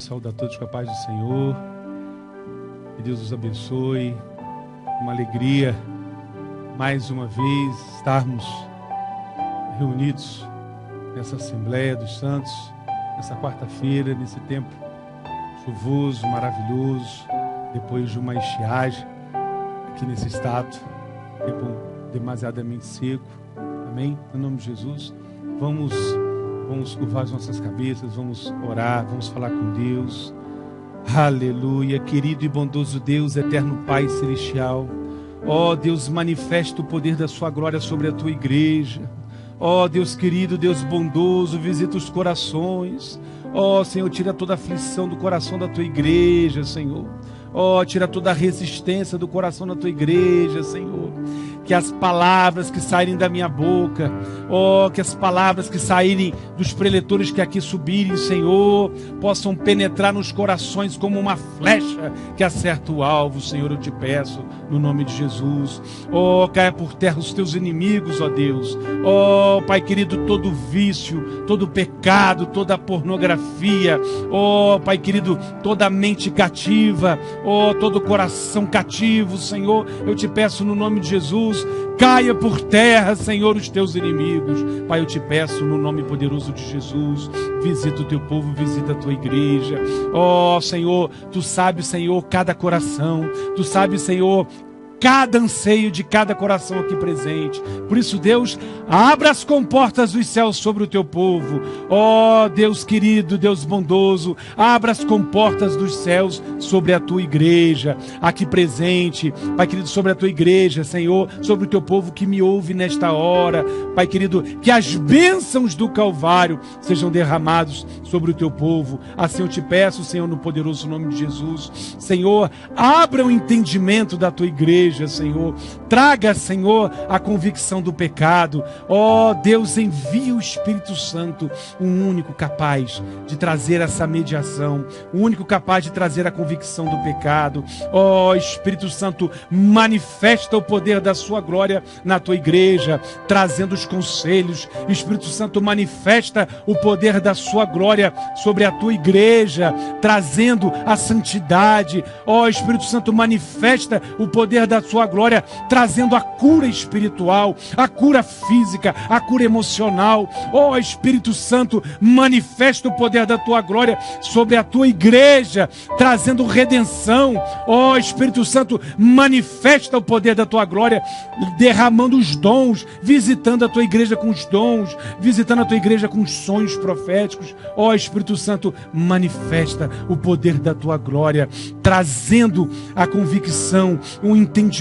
Eu saúdo a todos com a paz do Senhor. Que Deus os abençoe. Uma alegria, mais uma vez, estarmos reunidos nessa Assembleia dos Santos, nessa quarta-feira, nesse tempo chuvoso, maravilhoso, depois de uma estiagem aqui nesse estado, tempo demasiadamente seco. Amém? Em nome de Jesus, vamos curvar as nossas cabeças, vamos orar, vamos falar com Deus. Aleluia, querido e bondoso Deus, eterno Pai celestial. Ó Deus, manifesta o poder da sua glória sobre a tua igreja. Ó Deus querido, Deus bondoso, visita os corações. Ó Senhor, tira toda a aflição do coração da tua igreja, Senhor. Ó, tira toda a resistência do coração da tua igreja, Senhor. Que as palavras que saírem da minha boca, ó, que as palavras que saírem dos preletores que aqui subirem, Senhor, possam penetrar nos corações como uma flecha que acerta o alvo, Senhor, eu te peço, no nome de Jesus. Ó, caia por terra os teus inimigos, ó Deus. Ó, Pai querido, todo vício, todo pecado, toda pornografia, ó, Pai querido, toda mente cativa, ó, todo coração cativo, Senhor, eu te peço no nome de Jesus, caia por terra, Senhor, os teus inimigos. Pai, eu te peço no nome poderoso de Jesus, visita o teu povo, visita a tua igreja. Ó, Senhor, tu sabes, Senhor, cada coração, tu sabes, Senhor, cada anseio de cada coração aqui presente. Por isso, Deus, abra as comportas dos céus sobre o teu povo. Ó Deus querido, Deus bondoso, abra as comportas dos céus sobre a tua igreja aqui presente. Pai querido, sobre a tua igreja, Senhor, sobre o teu povo que me ouve nesta hora. Pai querido, que as bênçãos do Calvário sejam derramados sobre o teu povo. Assim eu te peço, Senhor, no poderoso nome de Jesus. Senhor, abra o entendimento da tua igreja, Senhor, traga, Senhor, a convicção do pecado. Ó Deus, envia o Espírito Santo, o único capaz de trazer essa mediação, o único capaz de trazer a convicção do pecado. Ó Espírito Santo, manifesta o poder da sua glória na tua igreja, trazendo os conselhos. Espírito Santo, manifesta o poder da sua glória sobre a tua igreja, trazendo a santidade. Ó Espírito Santo, manifesta o poder da sua glória, trazendo a cura espiritual, a cura física, a cura emocional. Ó Espírito Santo, manifesta o poder da tua glória sobre a tua igreja, trazendo redenção. Ó Espírito Santo, manifesta o poder da tua glória, derramando os dons, visitando a tua igreja com os dons, visitando a tua igreja com os sonhos proféticos. Ó Espírito Santo, manifesta o poder da tua glória, trazendo a convicção, o entendimento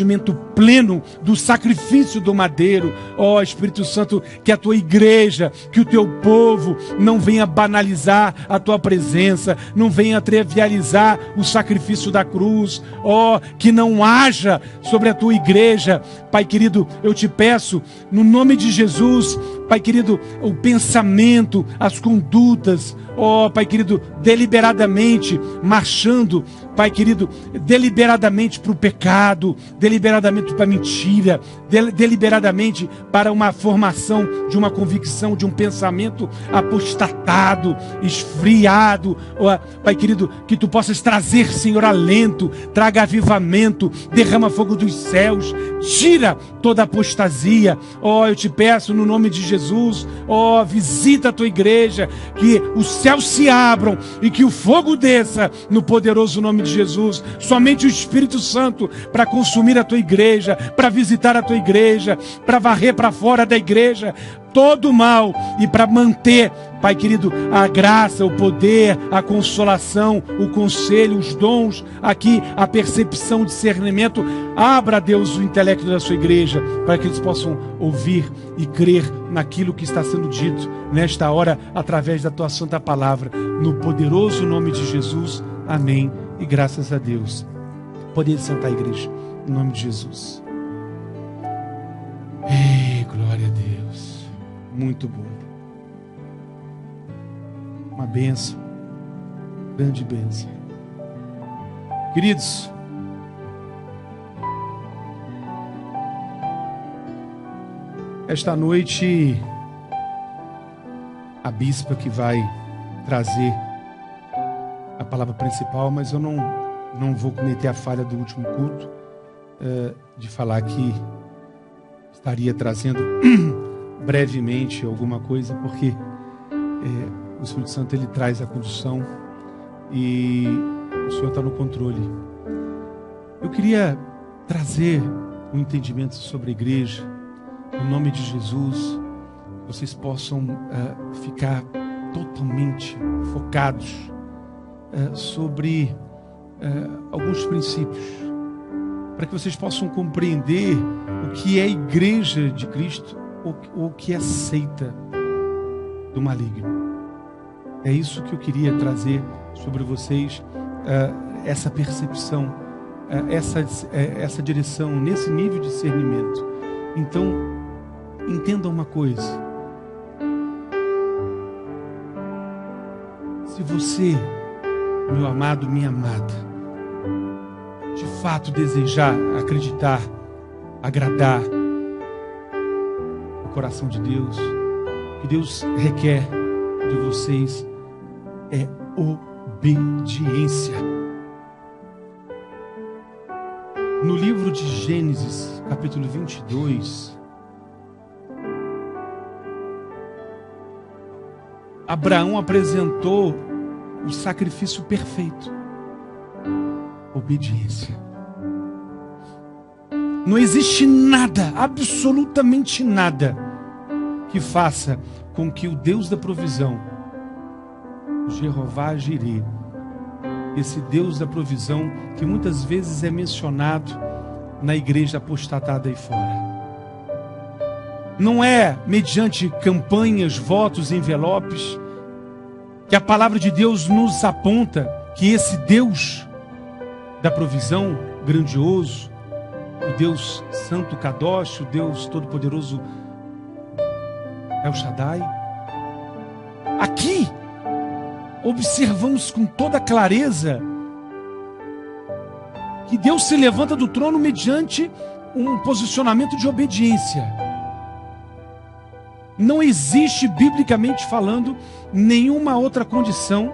pleno do sacrifício do madeiro. Ó Espírito Santo, que a tua igreja, que o teu povo não venha banalizar a tua presença, não venha trivializar o sacrifício da cruz. Ó, que não haja sobre a tua igreja, Pai querido, eu te peço, no nome de Jesus, Pai querido, o pensamento, as condutas, ó Pai querido, deliberadamente marchando, Pai querido, deliberadamente para o pecado, deliberadamente para a mentira, deliberadamente para uma formação de uma convicção, de um pensamento apostatado, esfriado. Ó, Pai querido, que tu possas trazer, Senhor, alento, traga avivamento, derrama fogo dos céus, tira toda apostasia. Ó, eu te peço no nome de Jesus, ó, visita a tua igreja, que os céus se abram e que o fogo desça no poderoso nome de Jesus. Somente o Espírito Santo para consumir a tua igreja, para visitar a tua igreja, para varrer para fora da igreja todo o mal e para manter, Pai querido, a graça, o poder, a consolação, o conselho, os dons, aqui a percepção, o discernimento. Abra, Deus, o intelecto da sua igreja para que eles possam ouvir e crer naquilo que está sendo dito nesta hora através da tua santa palavra, no poderoso nome de Jesus. Amém e graças a Deus. Poder sentar, igreja, em nome de Jesus. Ei, glória a Deus. Muito bom. Uma bênção, grande bênção. Queridos, esta noite a bispa que vai trazer a palavra principal, mas eu não vou cometer a falha do último culto de falar que estaria trazendo brevemente alguma coisa, porque o Espírito Santo ele traz a condução e o Senhor está no controle. Eu queria trazer um entendimento sobre a igreja, no nome de Jesus, que vocês possam ficar totalmente focados sobre alguns princípios, para que vocês possam compreender o que é a igreja de Cristo ou o que é a seita do maligno. É isso que eu queria trazer sobre vocês, essa percepção, essa direção, nesse nível de discernimento. Então, entendam uma coisa: se você, meu amado, minha amada, de fato desejar, acreditar, agradar o coração de Deus, o que Deus requer de vocês é obediência. No livro de Gênesis, capítulo 22, Abraão apresentou o sacrifício perfeito: obediência. Não existe nada, absolutamente nada, que faça com que o Deus da provisão, Jeová Jireh, esse Deus da provisão que muitas vezes é mencionado na igreja apostatada aí fora, não é mediante campanhas, votos, envelopes, que a palavra de Deus nos aponta que esse Deus da provisão grandioso, o Deus Santo Kadosh, o Deus Todo-Poderoso El Shaddai, aqui observamos com toda clareza que Deus se levanta do trono mediante um posicionamento de obediência. Não existe, biblicamente falando, nenhuma outra condição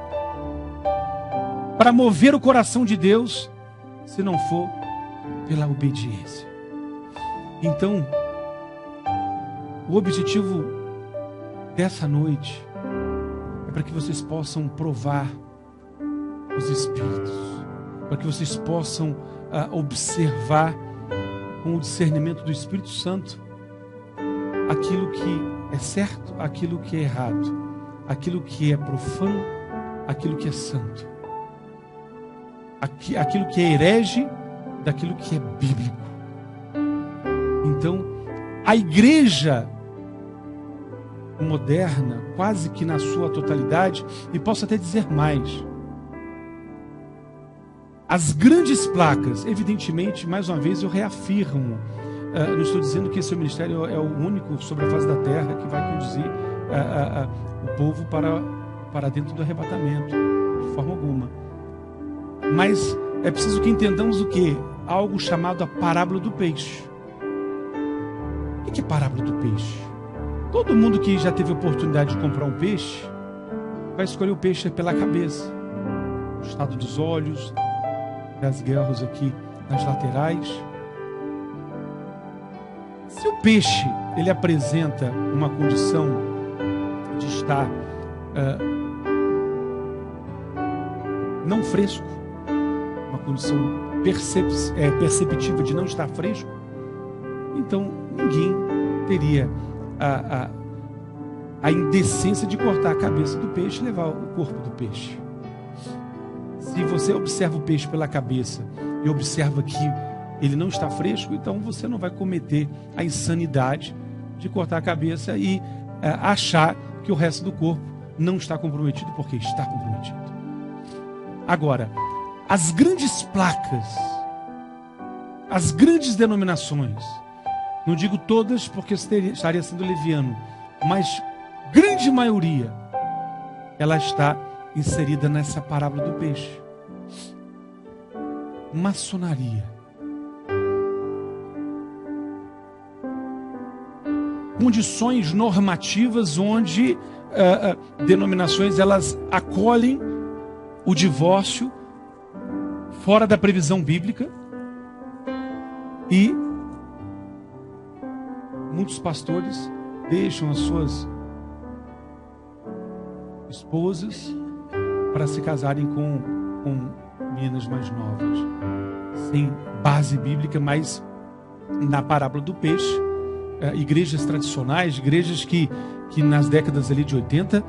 para mover o coração de Deus se não for pela obediência. Então, o objetivo dessa noite é para que vocês possam provar os Espíritos, para que vocês possam observar com o discernimento do Espírito Santo aquilo que é certo, aquilo que é errado, aquilo que é profano, aquilo que é santo, aquilo que é herege, daquilo que é bíblico. Então, a igreja moderna, quase que na sua totalidade, e posso até dizer mais, as grandes placas, evidentemente, mais uma vez eu reafirmo, não estou dizendo que esse ministério é o único sobre a face da terra que vai conduzir o povo para dentro do arrebatamento, de forma alguma. Mas é preciso que entendamos o quê? Algo chamado a parábola do peixe. O que é parábola do peixe? Todo mundo que já teve a oportunidade de comprar um peixe vai escolher o peixe pela cabeça, o estado dos olhos, das guerras aqui nas laterais. Se o peixe ele apresenta uma condição de estar não fresco, uma condição perceptível de não estar fresco, então ninguém teria a indecência de cortar a cabeça do peixe e levar o corpo do peixe. Se você observa o peixe pela cabeça e observa que ele não está fresco, então você não vai cometer a insanidade de cortar a cabeça e achar que o resto do corpo não está comprometido, porque está comprometido. Agora, as grandes placas, as grandes denominações, não digo todas porque estaria sendo leviano, mas grande maioria, ela está inserida nessa parábola do peixe. Maçonaria, condições normativas onde denominações elas acolhem o divórcio fora da previsão bíblica, e muitos pastores deixam as suas esposas para se casarem com meninas mais novas, sem base bíblica, mas na parábola do peixe, igrejas tradicionais, igrejas que nas décadas ali de 80,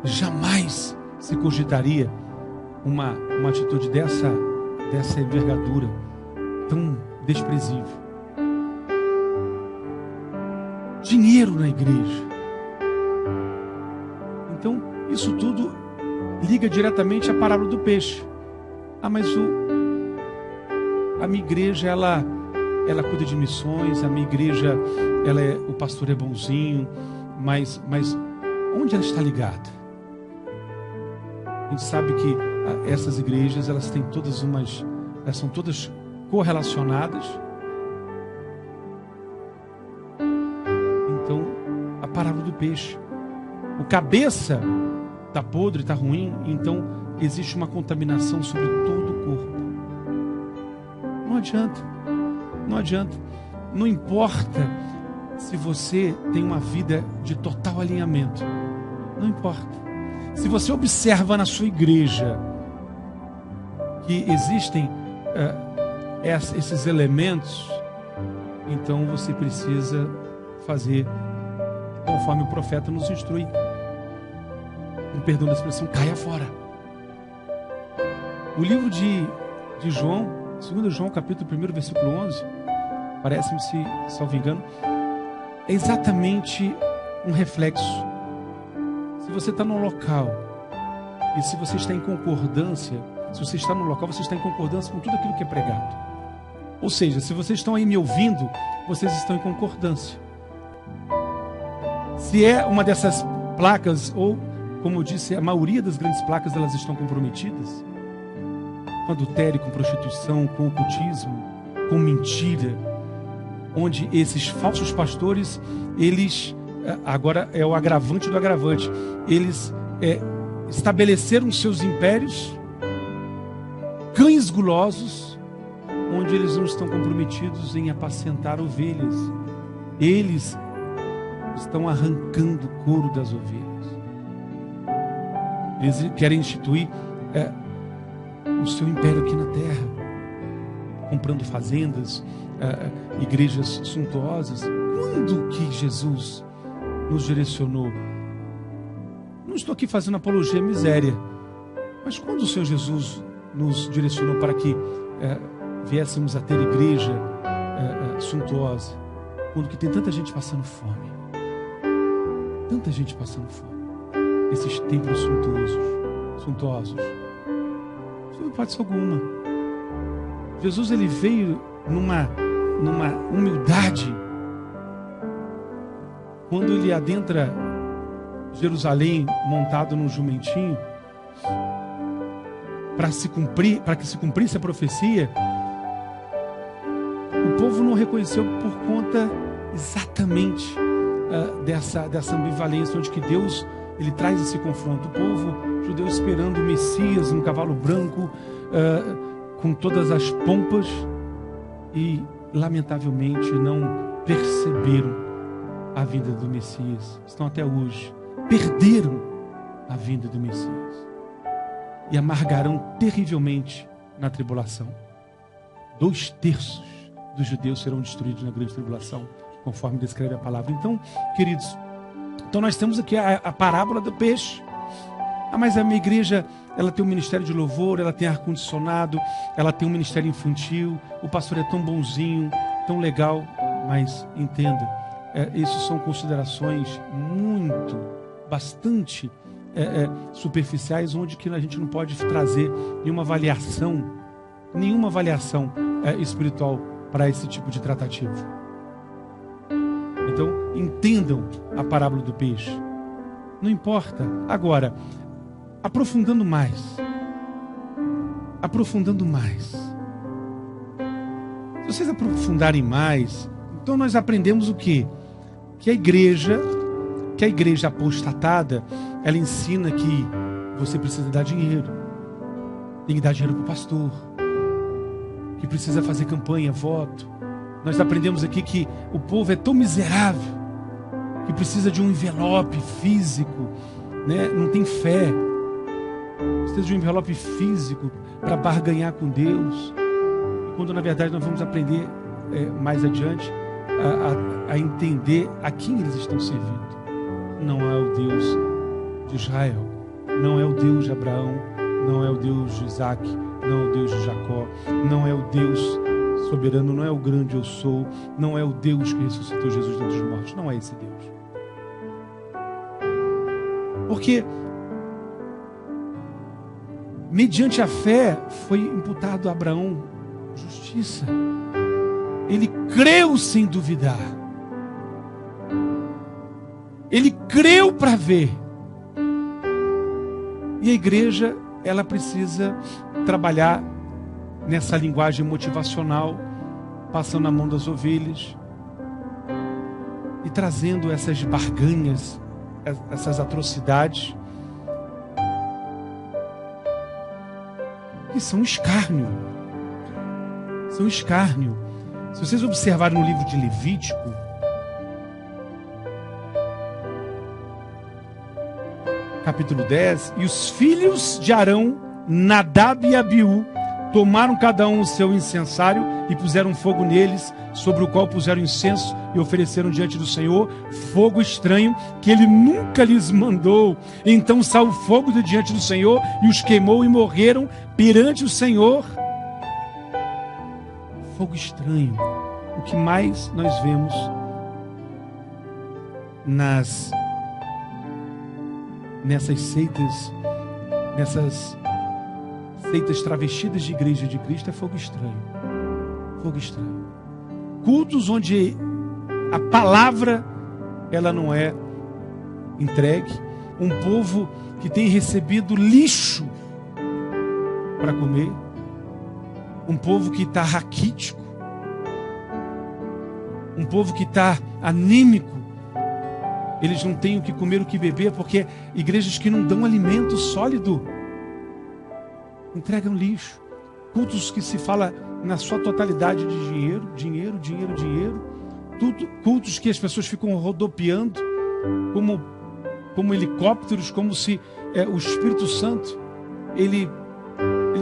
jamais se cogitaria uma atitude dessa envergadura, tão desprezível. Dinheiro na igreja. Então, isso tudo liga diretamente à parábola do peixe. Mas a minha igreja, ela cuida de missões, a minha igreja, o pastor é bonzinho, mas onde ela está ligada? A gente sabe que essas igrejas, elas são todas correlacionadas. Então, a parábola do peixe, o cabeça está podre, está ruim, então existe uma contaminação sobre todo o corpo. Não adianta. Não importa se você tem uma vida de total alinhamento. Não importa. Se você observa na sua igreja que existem esses elementos, então você precisa fazer conforme o profeta nos instrui. Com perdão da expressão, caia fora. O livro de João, 2 João, capítulo 1, versículo 11, parece-me, se salvo engano, é exatamente um reflexo. Se você está num local e se você está em concordância, se você está no local, você está em concordância com tudo aquilo que é pregado. Ou seja, se vocês estão aí me ouvindo, vocês estão em concordância. Se é uma dessas placas, ou, como eu disse, a maioria das grandes placas, elas estão comprometidas com adultério, com prostituição, com ocultismo, com mentira, onde esses falsos pastores, eles, agora é o agravante do agravante, eles estabeleceram seus impérios, cães gulosos, onde eles não estão comprometidos em apacentar ovelhas. Eles estão arrancando o couro das ovelhas. Eles querem instituir o seu império aqui na terra, comprando fazendas, igrejas suntuosas. Quando que Jesus nos direcionou? Não estou aqui fazendo apologia à miséria, mas quando o Senhor Jesus nos direcionou para que viéssemos a ter igreja suntuosa? Quando que tem tanta gente passando fome. Tanta gente passando fome. Esses templos suntuosos. Isso não pode ser alguma. Jesus, ele veio numa humildade. Quando ele adentra Jerusalém montado num jumentinho, para que se cumprisse a profecia, o povo não reconheceu por conta exatamente dessa ambivalência, onde que Deus, ele traz esse confronto. O povo judeu esperando o Messias, um cavalo branco, com todas as pompas, e lamentavelmente não perceberam a vinda do Messias. Estão até hoje, perderam a vinda do Messias e amargarão terrivelmente na tribulação. 2/3 dos judeus serão destruídos na grande tribulação, conforme descreve a palavra. Então, queridos, nós temos aqui a parábola do peixe. Mas a minha igreja, ela tem um ministério de louvor, ela tem ar-condicionado, ela tem um ministério infantil, o pastor é tão bonzinho, tão legal. Mas entenda, isso são considerações bastante superficiais, onde que a gente não pode trazer nenhuma avaliação espiritual para esse tipo de tratativa. Então, entendam a parábola do peixe. Não importa. Agora, aprofundando mais. Se vocês aprofundarem mais, então nós aprendemos o quê? Que a igreja apostatada, ela ensina que você precisa dar dinheiro. Tem que dar dinheiro para o pastor, que precisa fazer campanha, voto. Nós aprendemos aqui que o povo é tão miserável que precisa de um envelope físico, né? Não tem fé. Precisa de um envelope físico para barganhar com Deus. E quando na verdade nós vamos aprender mais adiante a entender a quem eles estão servindo. Não é o Deus de Israel, não é o Deus de Abraão, não é o Deus de Isaac, não é o Deus de Jacó, não é o Deus soberano, não é o grande eu sou, não é o Deus que ressuscitou Jesus dentre os mortos, não é esse Deus. Porque mediante a fé foi imputado a Abraão justiça. Ele creu sem duvidar. Ele creu para ver. E a igreja, ela precisa trabalhar nessa linguagem motivacional, passando a mão das ovelhas e trazendo essas barganhas, essas atrocidades que são escárnio. São escárnio. Se vocês observarem no livro de Levítico, capítulo 10, e os filhos de Arão, Nadab e Abiú, tomaram cada um o seu incensário e puseram fogo neles, sobre o qual puseram incenso e ofereceram diante do Senhor fogo estranho que ele nunca lhes mandou. Então saiu fogo de diante do Senhor e os queimou e morreram perante o Senhor. Fogo estranho. O que mais nós vemos nessas seitas travestidas de igreja de Cristo é fogo estranho. Fogo estranho. Cultos onde a palavra ela não é entregue. Um povo que tem recebido lixo para comer. Um povo que está raquítico. Um povo que está anímico. Eles não têm o que comer, o que beber, porque igrejas que não dão alimento sólido entregam lixo. Cultos que se fala na sua totalidade de dinheiro. Cultos que as pessoas ficam rodopiando como helicópteros, como se o Espírito Santo ele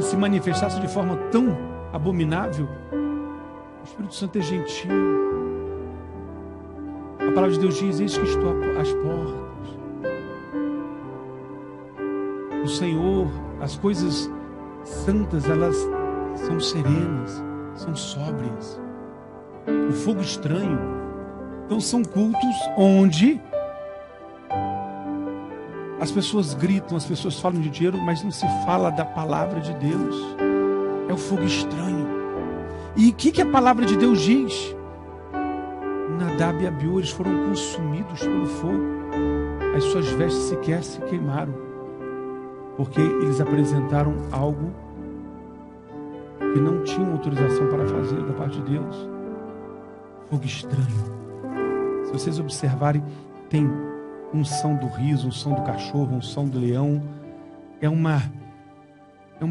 se manifestasse de forma tão abominável. O Espírito Santo é gentil. A palavra de Deus diz: eis que estou às portas. O Senhor, as coisas santas, elas são serenas, são sóbrias. O fogo estranho. Então são cultos onde as pessoas gritam, as pessoas falam de dinheiro, mas não se fala da palavra de Deus. É o fogo estranho. E o que a palavra de Deus diz? Nadab e Abiú, eles foram consumidos pelo fogo. As suas vestes sequer se queimaram, porque eles apresentaram algo que não tinham autorização para fazer da parte de Deus. Fogo estranho. Se vocês observarem, tem unção do riso, unção do cachorro, unção do leão. É uma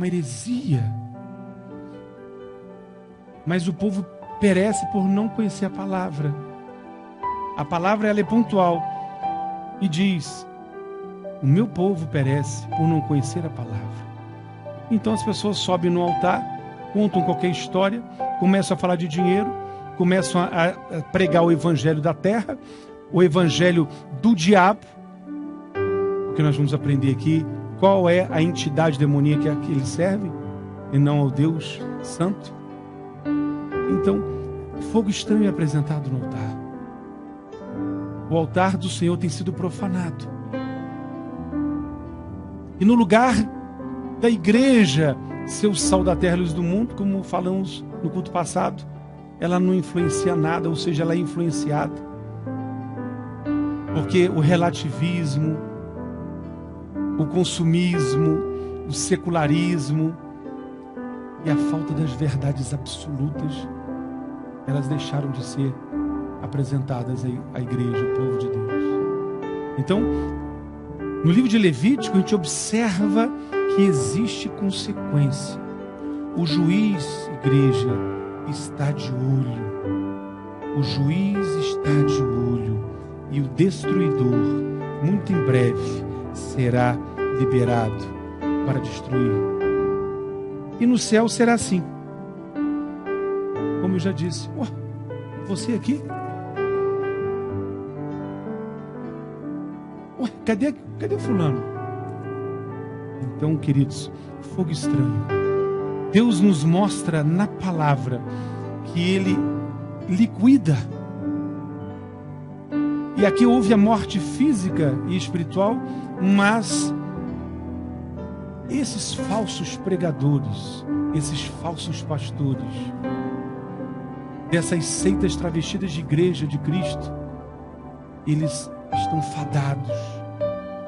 heresia. Mas o povo perece por não conhecer a palavra. A palavra ela é pontual e diz: o meu povo perece por não conhecer a palavra. Então as pessoas sobem no altar, contam qualquer história, começam a falar de dinheiro, começam a pregar o evangelho da terra, o evangelho do diabo, porque nós vamos aprender aqui qual é a entidade demoníaca que eles servem, e não ao Deus Santo. Então, fogo estranho é apresentado no altar. O altar do Senhor tem sido profanado. E no lugar da igreja ser o sal da terra e luz do mundo, como falamos no culto passado, ela não influencia nada, ou seja, ela é influenciada. Porque o relativismo, o consumismo, o secularismo e a falta das verdades absolutas, elas deixaram de ser apresentadas à igreja, ao povo de Deus. Então, No livro de Levítico, a gente observa que existe consequência. O juiz, igreja, está de olho. O juiz está de olho. E o destruidor, muito em breve, será liberado para destruir. E no céu será assim. Como eu já disse, você aqui? Cadê fulano? Então, queridos, fogo estranho. Deus nos mostra na palavra que Ele liquida. E aqui houve a morte física e espiritual, mas esses falsos pregadores, esses falsos pastores, dessas seitas travestidas de igreja de Cristo, eles estão fadados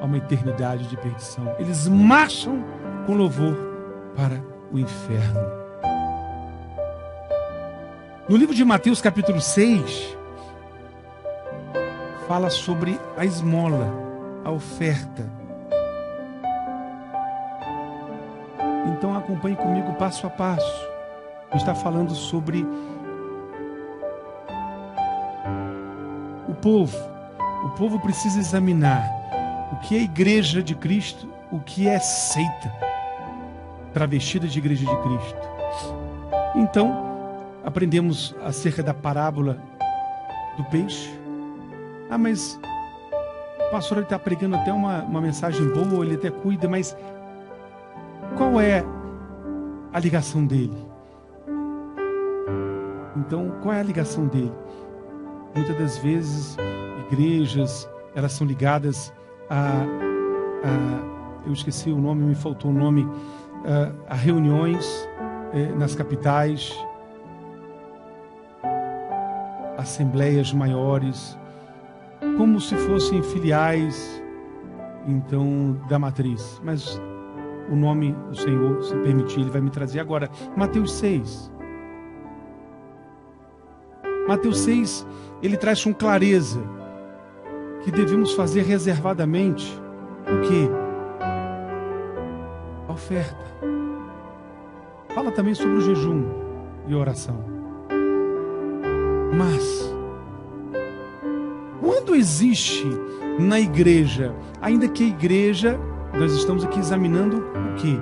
a uma eternidade de perdição. Eles marcham com louvor para o inferno. No livro de Mateus, capítulo 6, fala sobre a esmola, a oferta. Então acompanhe comigo passo a passo. Está falando sobre o povo. O povo precisa examinar o que é igreja de Cristo, o que é seita travestida de igreja de Cristo. Então, aprendemos acerca da parábola do peixe. Mas o pastor está pregando até uma mensagem boa, ele até cuida, mas qual é a ligação dele? Então, qual é a ligação dele? Muitas das vezes, igrejas, elas são ligadas eu esqueci o nome, me faltou o nome, a reuniões nas capitais, assembleias maiores, como se fossem filiais, então, da matriz. Mas o nome do Senhor, se permitir, Ele vai me trazer agora. Mateus 6. Mateus 6, ele traz com clareza que devemos fazer reservadamente o quê? A oferta. Fala também sobre o jejum e oração. Mas quando existe na igreja, ainda que a igreja, nós estamos aqui examinando o quê?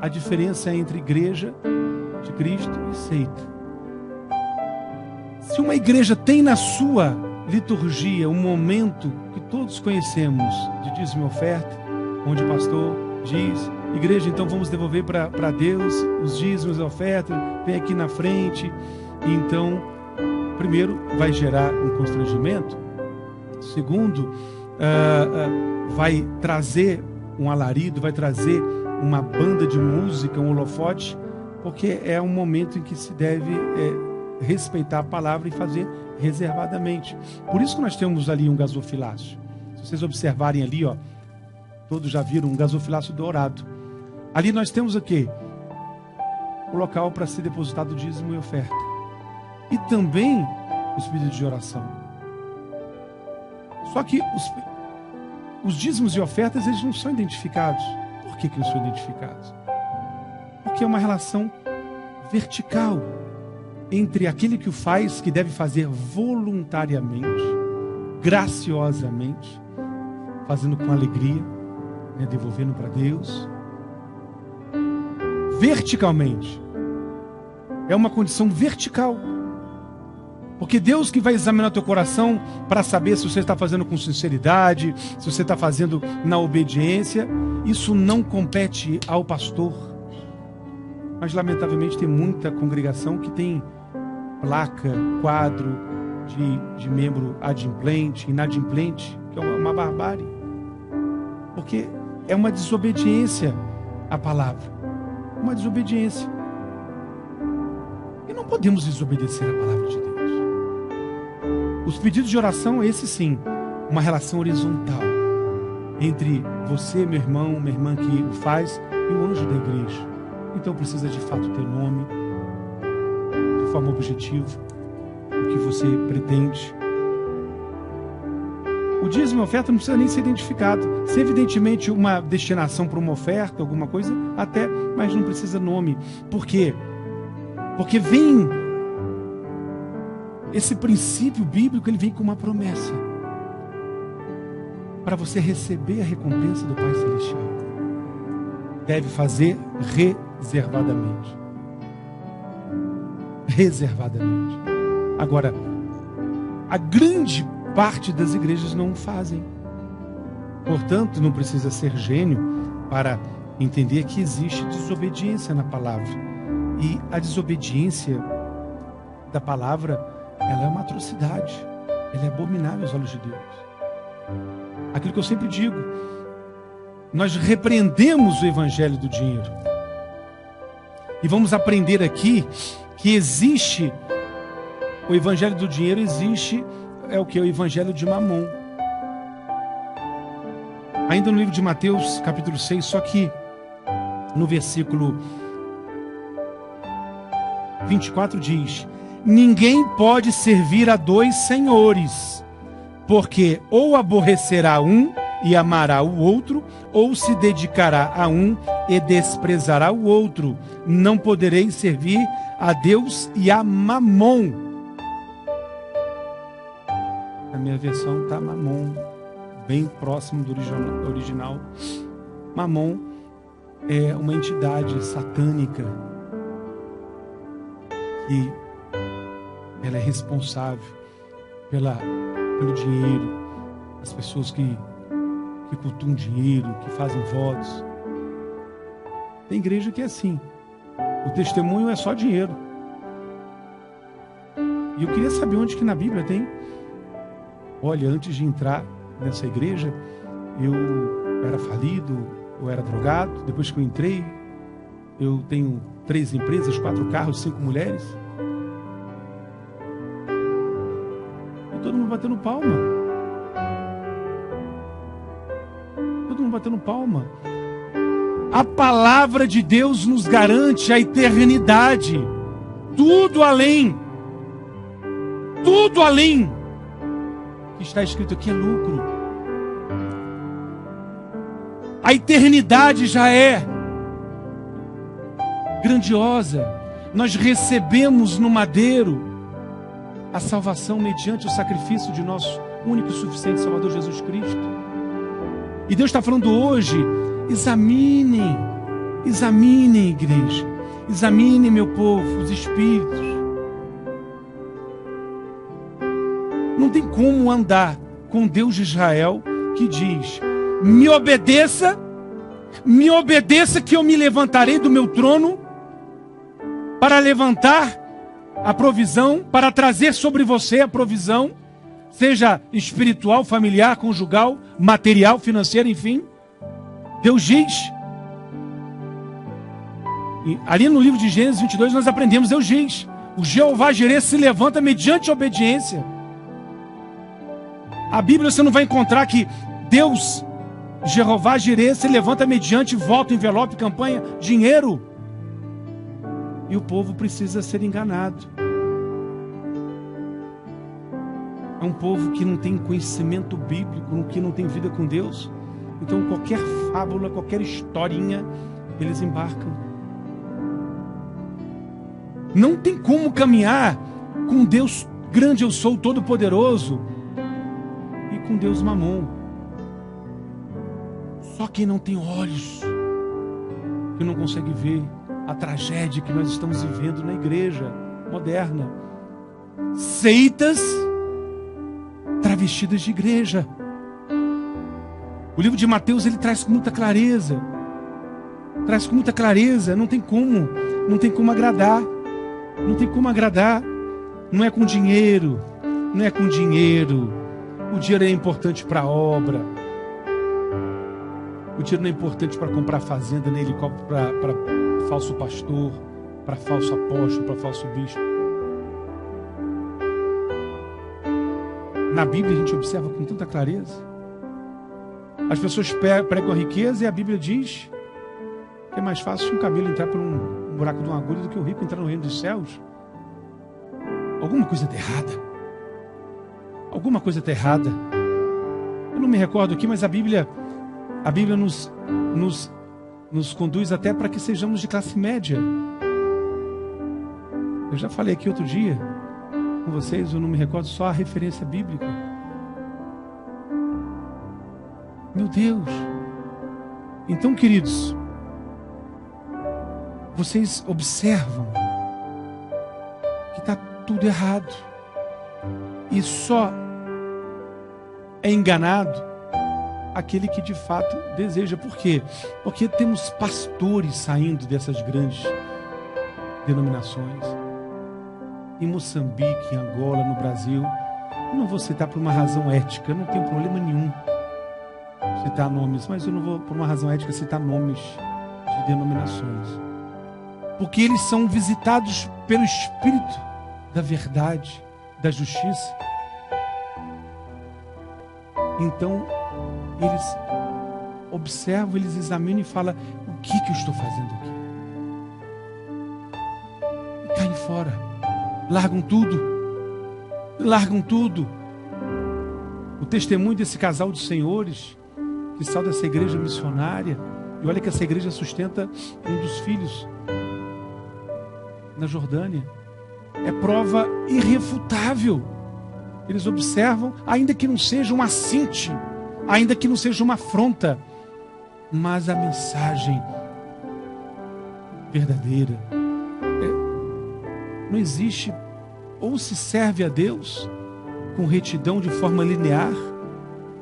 A diferença entre igreja de Cristo e seita. Se uma igreja tem na sua liturgia um momento que todos conhecemos de dízimo e oferta, onde o pastor diz: igreja, então vamos devolver para Deus os dízimos e ofertas, vem aqui na frente. E então, primeiro, vai gerar um constrangimento. Segundo, vai trazer um alarido, vai trazer uma banda de música, um holofote, porque é um momento em que se deve respeitar a palavra e fazer reservadamente. Por isso que nós temos ali um gasofilácio. Se vocês observarem ali, todos já viram um gasofilácio dourado. Ali nós temos o quê? O local para ser depositado o dízimo e oferta. E também os pedidos de oração. Só que os dízimos e ofertas, eles não são identificados. Por que não são identificados? Porque é uma relação vertical entre aquele que o faz, que deve fazer voluntariamente, graciosamente, fazendo com alegria, devolvendo para Deus. Verticalmente. É uma condição vertical. Porque Deus que vai examinar teu coração para saber se você está fazendo com sinceridade, se você está fazendo na obediência. Isso não compete ao pastor. Mas lamentavelmente tem muita congregação que tem placa, quadro de membro adimplente, inadimplente, que é uma barbárie. Porque é uma desobediência à palavra. Uma desobediência. E não podemos desobedecer a palavra de Deus. Os pedidos de oração, esse sim, uma relação horizontal entre você, meu irmão, minha irmã que o faz, e o anjo da igreja. Então precisa de fato ter nome, de forma objetiva, o que você pretende. O dízimo e a oferta não precisa nem ser identificado. Se evidentemente uma destinação para uma oferta, alguma coisa, até, mas não precisa nome. Por quê? Porque vem esse princípio bíblico, ele vem com uma promessa para você receber a recompensa do Pai Celestial. Deve fazer reservadamente. Reservadamente. Agora, a grande parte das igrejas não fazem. Portanto, não precisa ser gênio para entender que existe desobediência na palavra. E a desobediência da palavra, ela é uma atrocidade. Ela é abominável aos olhos de Deus. Aquilo que eu sempre digo, nós repreendemos o evangelho do dinheiro. E vamos aprender aqui que existe, o evangelho do dinheiro existe, é o que? O evangelho de Mamon. Ainda no livro de Mateus, capítulo 6, só que no versículo 24 diz: ninguém pode servir a dois senhores, porque ou aborrecerá um e amará o outro, ou se dedicará a um e desprezará o outro. Não podereis servir a Deus e a Mamon. A minha versão está Mamon, bem próximo do original. Mamon é uma entidade satânica que ela é responsável pelo dinheiro, as pessoas que cultuam dinheiro, que fazem votos. Tem igreja que é assim, o testemunho é só dinheiro. E eu queria saber onde que na Bíblia tem. Olha, antes de entrar nessa igreja, eu era falido, eu era drogado. Depois que eu entrei, eu tenho 3 empresas, 4 carros, 5 mulheres. E todo mundo batendo palma. Todo mundo batendo palma. A palavra de Deus nos garante a eternidade. Tudo além. Tudo além que está escrito aqui é lucro. A eternidade já é grandiosa. Nós recebemos no madeiro a salvação mediante o sacrifício de nosso único e suficiente Salvador Jesus Cristo. E Deus está falando hoje: examinem, examinem, igreja, examinem, meu povo, os espíritos. Não tem como andar com Deus de Israel que diz: me obedeça que eu me levantarei do meu trono para levantar a provisão, para trazer sobre você a provisão, seja espiritual, familiar, conjugal, material, financeira, enfim. Deus diz. E ali no livro de Gênesis 22 nós aprendemos, Deus diz: o Jeová Jireh se levanta mediante a obediência. A Bíblia você não vai encontrar que Deus, Jeová Jireh, se levanta mediante voto, envelope, campanha, dinheiro. E o povo precisa ser enganado. É um povo que não tem conhecimento bíblico, que não tem vida com Deus. Então qualquer fábula, qualquer historinha, eles embarcam. Não tem como caminhar com Deus grande, eu sou, todo-poderoso, e com Deus Mamon. Só quem não tem olhos, que não consegue ver a tragédia que nós estamos vivendo na igreja moderna. Seitas travestidas de igreja. O livro de Mateus, ele traz com muita clareza. Traz com muita clareza. Não tem como agradar. Não tem como agradar. Não é com dinheiro. Não é com dinheiro. O dinheiro é importante para a obra. O dinheiro não é importante para comprar fazenda, nem helicóptero para falso pastor, para falso apóstolo, para falso bispo. Na Bíblia a gente observa com tanta clareza. As pessoas pregam a riqueza e a Bíblia diz que é mais fácil um camelo entrar por um buraco de uma agulha do que o rico entrar no reino dos céus. Alguma coisa está errada. Alguma coisa está errada. Eu não me recordo aqui, mas a Bíblia nos conduz até para que sejamos de classe média. Eu já falei aqui outro dia com vocês, eu não me recordo só a referência bíblica. Meu Deus! Então, queridos, vocês observam que está tudo errado. E só é enganado aquele que de fato deseja. Por quê? Porque temos pastores saindo dessas grandes denominações. Em Moçambique, em Angola, no Brasil. Eu não vou citar por uma razão ética, eu não tenho problema nenhum citar nomes, mas eu não vou, por uma razão ética, citar nomes de denominações. Porque eles são visitados pelo Espírito da verdade, da justiça. Então, eles observam, eles examinam e falam: o que eu estou fazendo aqui? E caem fora. Largam tudo. Largam tudo. O testemunho desse casal de senhores que saiu dessa igreja missionária, e olha que essa igreja sustenta um dos filhos na Jordânia, é prova irrefutável. Eles observam, ainda que não seja um assinte, ainda que não seja uma afronta, mas a mensagem verdadeira. Não existe, ou se serve a Deus com retidão de forma linear,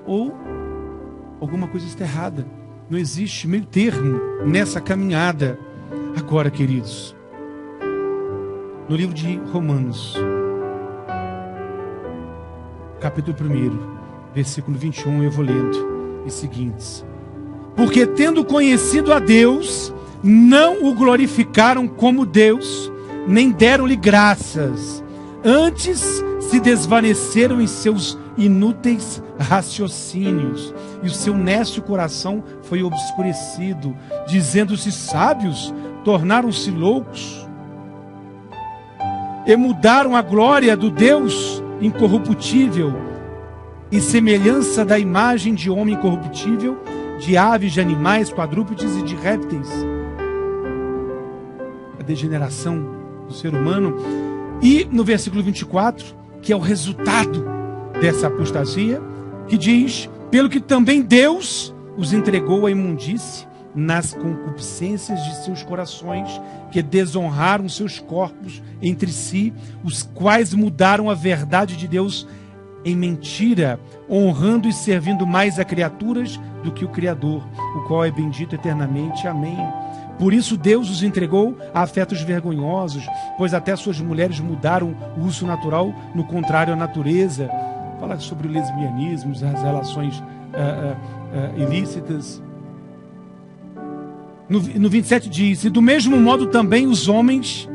ou alguma coisa está errada. Não existe meio termo nessa caminhada. Agora, queridos, no livro de Romanos, capítulo 1, versículo 21, eu vou lendo os seguintes: porque tendo conhecido a Deus, não o glorificaram como Deus, nem deram-lhe graças, antes se desvaneceram em seus inúteis raciocínios, e o seu nécio coração foi obscurecido, dizendo-se sábios, tornaram-se loucos, e mudaram a glória do Deus incorruptível e semelhança da imagem de homem incorruptível, de aves, de animais, quadrúpedes e de répteis. A degeneração do ser humano. E no versículo 24, que é o resultado dessa apostasia, que diz: pelo que também Deus os entregou à imundície nas concupiscências de seus corações, que desonraram seus corpos entre si, os quais mudaram a verdade de Deus em mentira, honrando e servindo mais a criaturas do que o Criador, o qual é bendito eternamente. Amém. Por isso Deus os entregou a afetos vergonhosos, pois até suas mulheres mudaram o uso natural no contrário à natureza. Fala sobre o lesbianismo, as relações ilícitas. No 27 diz: e do mesmo modo também os homens,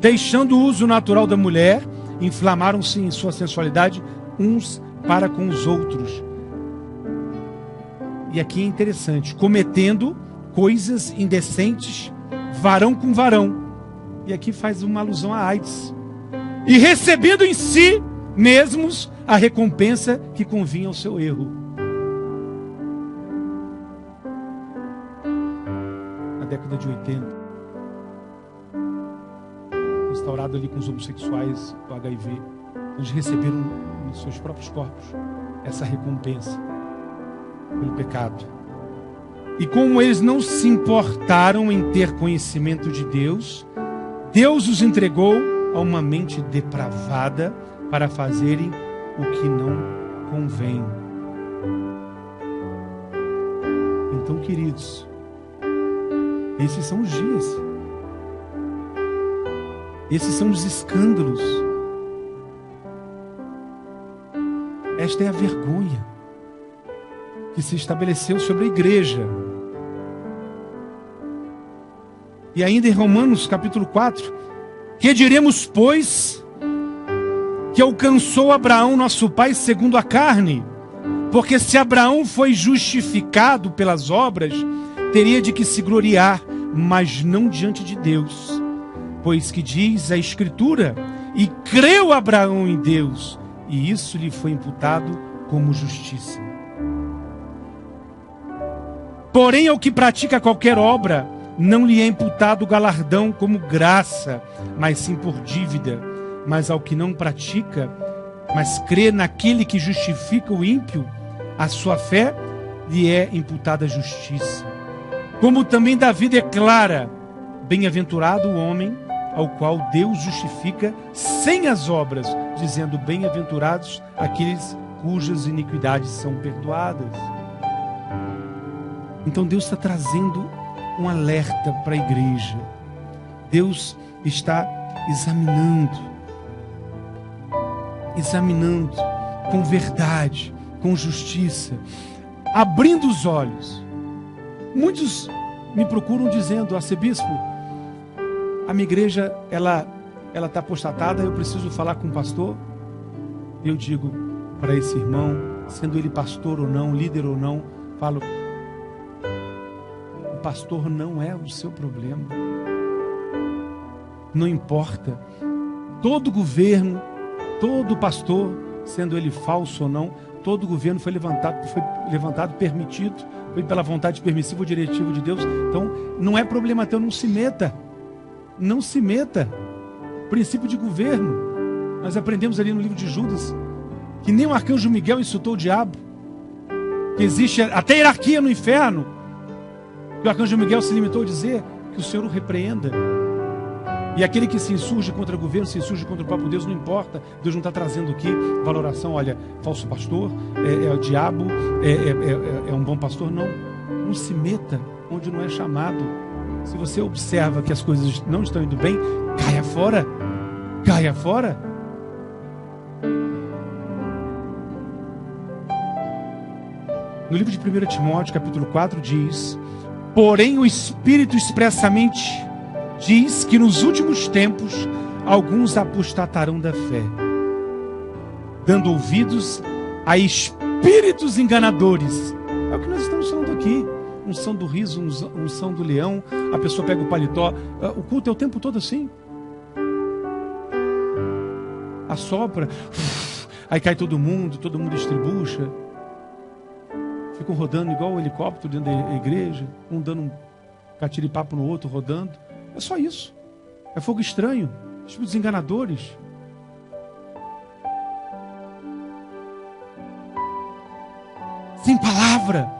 deixando o uso natural da mulher, inflamaram-se em sua sensualidade uns para com os outros. E aqui é interessante: cometendo coisas indecentes, varão com varão. E aqui faz uma alusão à AIDS. E recebendo em si mesmos a recompensa que convinha ao seu erro. Na década de 80, instaurado ali com os homossexuais, o HIV, eles receberam nos seus próprios corpos essa recompensa pelo pecado. E como eles não se importaram em ter conhecimento de Deus, Deus os entregou a uma mente depravada para fazerem o que não convém. Então, queridos, esses são os dias. Esses são os escândalos. Esta é a vergonha que se estabeleceu sobre a igreja. E ainda em Romanos capítulo 4, que diremos, pois, que alcançou Abraão nosso pai segundo a carne? Porque se Abraão foi justificado pelas obras, teria de que se gloriar, mas não diante de Deus. Pois que diz a Escritura: e creu Abraão em Deus, e isso lhe foi imputado como justiça. Porém, ao que pratica qualquer obra, não lhe é imputado o galardão como graça, mas sim por dívida. Mas ao que não pratica, mas crê naquele que justifica o ímpio, a sua fé lhe é imputada a justiça. Como também Davi declara: bem-aventurado o homem ao qual Deus justifica sem as obras, dizendo: bem-aventurados aqueles cujas iniquidades são perdoadas. Então Deus está trazendo um alerta para a igreja. Deus está examinando com verdade, com justiça, abrindo os olhos. Muitos me procuram dizendo: arcebispo, a minha igreja ela está apostatada, eu preciso falar com o pastor. Eu digo para esse irmão, sendo ele pastor ou não, líder ou não, falo: o pastor não é o seu problema. Não importa. Todo governo, todo pastor, sendo ele falso ou não, todo governo foi levantado, permitido, foi pela vontade permissiva ou diretiva de Deus. Então, não é problema teu, não se meta. Não se meta. Princípio de governo. Nós aprendemos ali no livro de Judas que nem o arcanjo Miguel insultou o diabo. Que existe até hierarquia no inferno. Que o arcanjo Miguel se limitou a dizer que o Senhor o repreenda. E aquele que se insurge contra o governo, se insurge contra o próprio Deus, não importa. Deus não está trazendo aqui valoração. Olha, falso pastor, é o diabo, é um bom pastor. Não se meta onde não é chamado. Se você observa que as coisas não estão indo bem, caia fora. Caia fora. No livro de 1 Timóteo, capítulo 4, diz: porém o Espírito expressamente diz que nos últimos tempos alguns apostatarão da fé, dando ouvidos a espíritos enganadores. É o que nós estamos falando aqui. Unção do riso, unção do leão. A pessoa pega o paletó. O culto é o tempo todo assim. Assopra. Aí cai todo mundo estribucha. Ficam rodando igual um helicóptero dentro da igreja. Um dando um catiripapo no outro, rodando. É só isso. É fogo estranho. Espíritos enganadores. Sem palavra.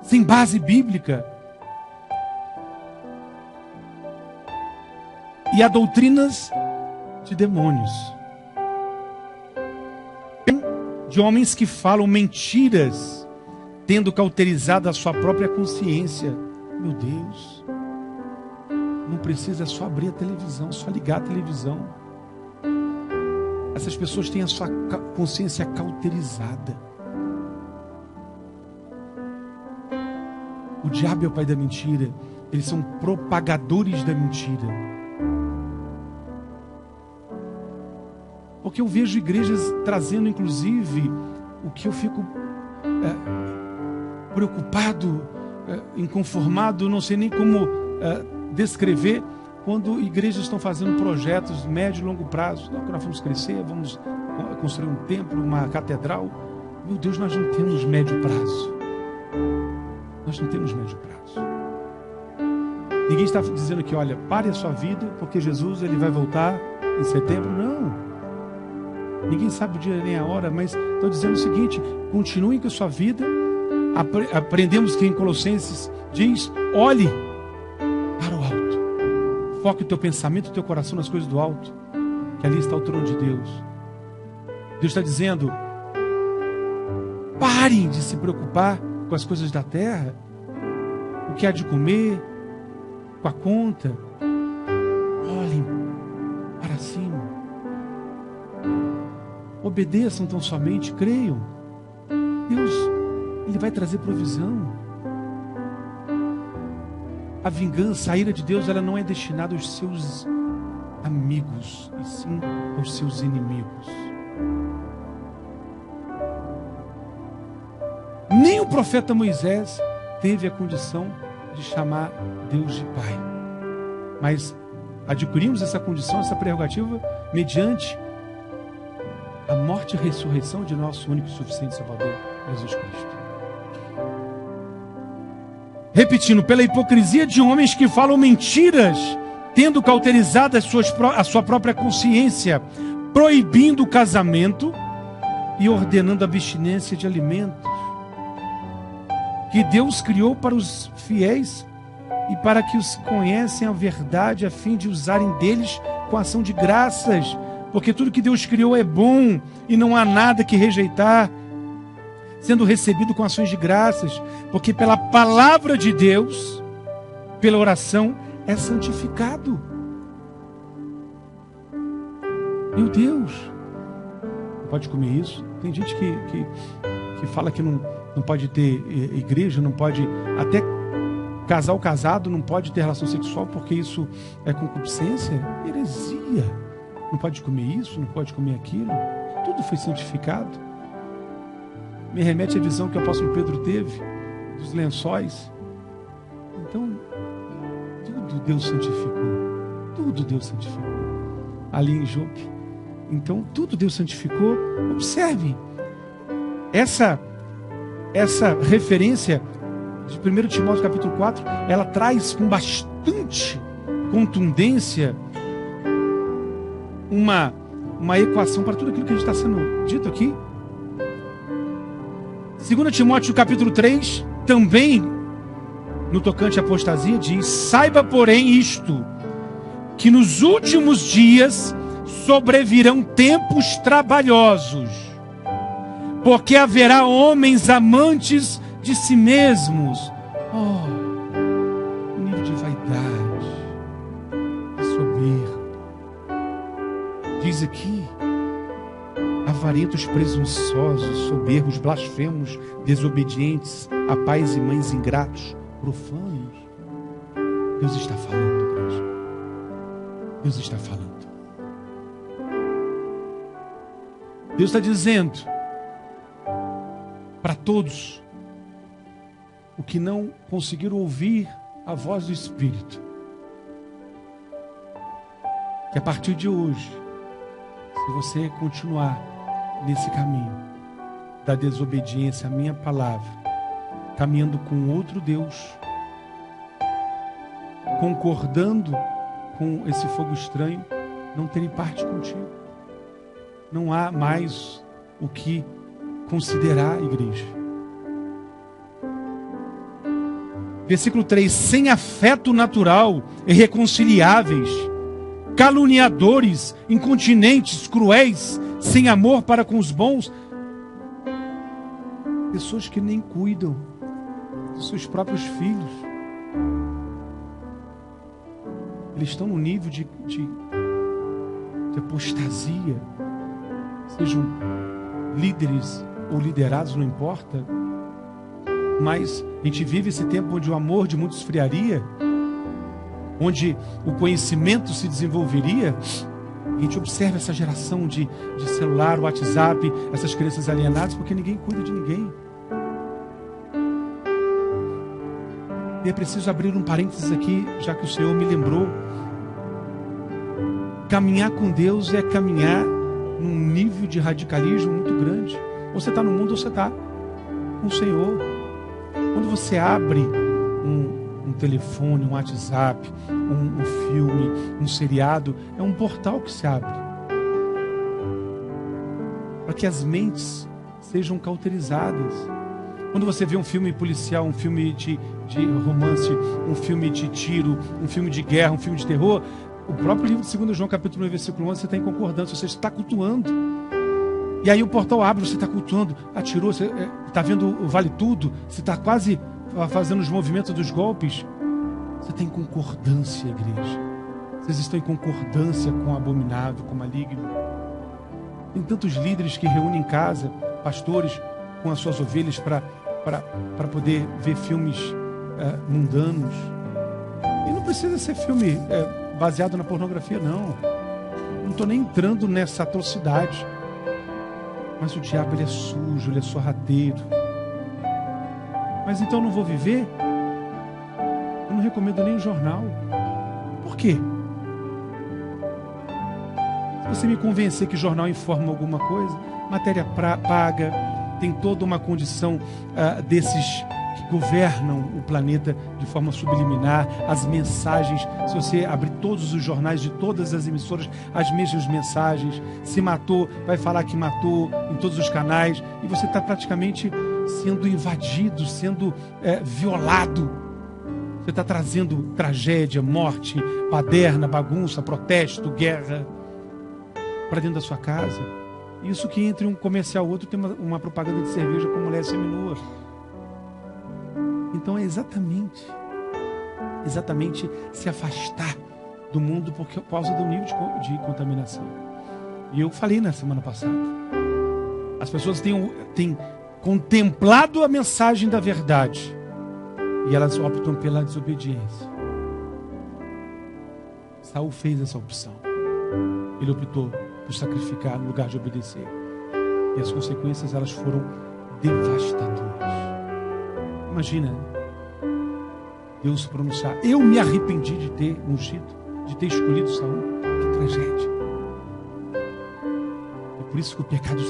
Sem base bíblica. E há doutrinas de demônios. De homens que falam mentiras, tendo cauterizado a sua própria consciência. Meu Deus. Não precisa só abrir a televisão, só ligar a televisão. Essas pessoas têm a sua consciência cauterizada. O diabo é o pai da mentira. Eles são propagadores da mentira. Porque eu vejo igrejas trazendo, inclusive, o que eu fico preocupado, inconformado, não sei nem como descrever, quando igrejas estão fazendo projetos médio e longo prazo. Não, que nós vamos crescer, vamos construir um templo, uma catedral. Meu Deus, nós não temos médio prazo. Nós não temos médio prazo. Ninguém está dizendo que, olha, pare a sua vida, porque Jesus ele vai voltar em setembro. Não. Ninguém sabe o dia nem a hora, mas estou dizendo o seguinte: continue com a sua vida. Aprendemos que em Colossenses diz: olhe para o alto. Foque o teu pensamento, o teu coração nas coisas do alto, que ali está o trono de Deus. Deus está dizendo: parem de se preocupar com as coisas da terra, o que há de comer, com a conta. Olhem para cima. Obedeçam tão somente, creiam. Deus, Ele vai trazer provisão. A vingança, a ira de Deus, ela não é destinada aos seus amigos, e sim aos seus inimigos. Nem o profeta Moisés teve a condição de chamar Deus de Pai. Mas adquirimos essa condição, essa prerrogativa, mediante a morte e a ressurreição de nosso único e suficiente Salvador, Jesus Cristo. Repetindo, pela hipocrisia de homens que falam mentiras, tendo cauterizado a sua própria consciência, proibindo o casamento e ordenando a abstinência de alimentos que Deus criou para os fiéis e para que os conhecem a verdade, a fim de usarem deles com ação de graças, porque tudo que Deus criou é bom e não há nada que rejeitar, sendo recebido com ações de graças, porque pela palavra de Deus, pela oração, é santificado. Meu Deus, não pode comer isso? Tem gente que fala que não pode ter igreja, não pode, até casado não pode ter relação sexual porque isso é concupiscência, heresia. Não pode comer isso, não pode comer aquilo. Tudo foi santificado. Me remete à visão que o apóstolo Pedro teve dos lençóis. Então, tudo Deus santificou. Tudo Deus santificou. Ali em Jope. Então, tudo Deus santificou. Observe. Essa referência de 1 Timóteo capítulo 4, ela traz com bastante contundência uma equação para tudo aquilo que a gente está sendo dito aqui. 2 Timóteo capítulo 3, também no tocante à apostasia, diz: saiba, porém, isto, que nos últimos dias sobrevirão tempos trabalhosos, porque haverá homens amantes de si mesmos. O nível de vaidade, de soberba. Diz aqui: avarentos, presunçosos, soberbos, blasfemos, desobedientes, a pais e mães ingratos, profanos. Deus está falando, igreja. Deus está falando. Deus está dizendo para todos o que não conseguiram ouvir a voz do Espírito, que a partir de hoje, se você continuar nesse caminho da desobediência à minha palavra, caminhando com outro Deus, concordando com esse fogo estranho, não terei parte contigo. Não há mais o que considerar, igreja. Versículo 3: sem afeto natural, irreconciliáveis, caluniadores, incontinentes, cruéis, sem amor para com os bons. Pessoas que nem cuidam dos seus próprios filhos. Eles estão no nível de apostasia. Sejam líderes ou liderados, não importa. Mas a gente vive esse tempo onde o amor de muitos esfriaria, onde o conhecimento se desenvolveria. A gente observa essa geração de celular, WhatsApp, essas crianças alienadas, porque ninguém cuida de ninguém. E é preciso abrir um parênteses aqui, já que o Senhor me lembrou. Caminhar com Deus é caminhar num nível de radicalismo muito grande. Ou você está no mundo ou você está com o Senhor. Quando você abre um telefone, um WhatsApp, um filme, um seriado, é um portal que se abre para que as mentes sejam cauterizadas. Quando você vê um filme policial, um filme de romance, um filme de tiro, um filme de guerra, um filme de terror, o próprio livro de 2 João capítulo 1, versículo 11, você está em concordância, você está cultuando. E aí o portal abre, você está cultuando, atirou, você está vendo o vale tudo, você está quase fazendo os movimentos dos golpes. Você está em concordância, igreja. Vocês estão em concordância com o abominável, com o maligno. Tem tantos líderes que reúnem em casa, pastores com as suas ovelhas para poder ver filmes mundanos. E não precisa ser filme baseado na pornografia, não. Não estou nem entrando nessa atrocidade. Mas o diabo, ele é sujo, ele é sorrateiro. Mas então eu não vou viver? Eu não recomendo nem o jornal. Por quê? Se você me convencer que jornal informa alguma coisa, matéria paga, tem toda uma condição desses que governam o planeta de forma subliminar, as mensagens, se você abrir todos os jornais de todas as emissoras, as mesmas mensagens, se matou, vai falar que matou em todos os canais, e você está praticamente sendo invadido, sendo violado. Você está trazendo tragédia, morte, baderna, bagunça, protesto, guerra para dentro da sua casa. Isso que entre um comercial e outro tem uma propaganda de cerveja com mulher seminua. Então é exatamente se afastar do mundo por causa do nível de contaminação. E eu falei na semana passada, as pessoas têm contemplado a mensagem da verdade e elas optam pela desobediência. Saul fez essa opção. Ele optou por sacrificar no lugar de obedecer. E as consequências, elas foram devastadoras. Imagina Deus se pronunciar: eu me arrependi de ter ungido, de ter escolhido Saul. Que tragédia. É por isso que o pecado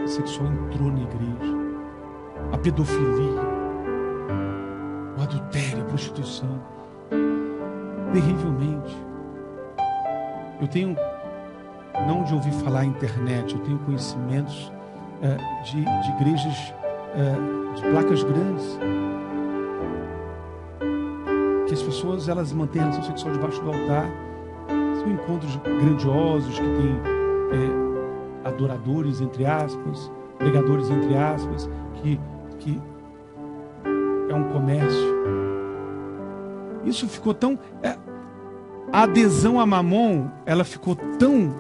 sexual entrou na igreja. A pedofilia, o adultério, a prostituição, terrivelmente. Eu tenho, não de ouvir falar na internet, eu tenho conhecimentos de igrejas de placas grandes, que as pessoas, elas mantêm relação sexual debaixo do altar. São encontros grandiosos que tem adoradores, entre aspas, pregadores, entre aspas, que é um comércio. Isso ficou tão... a adesão a Mamon, ela ficou tão...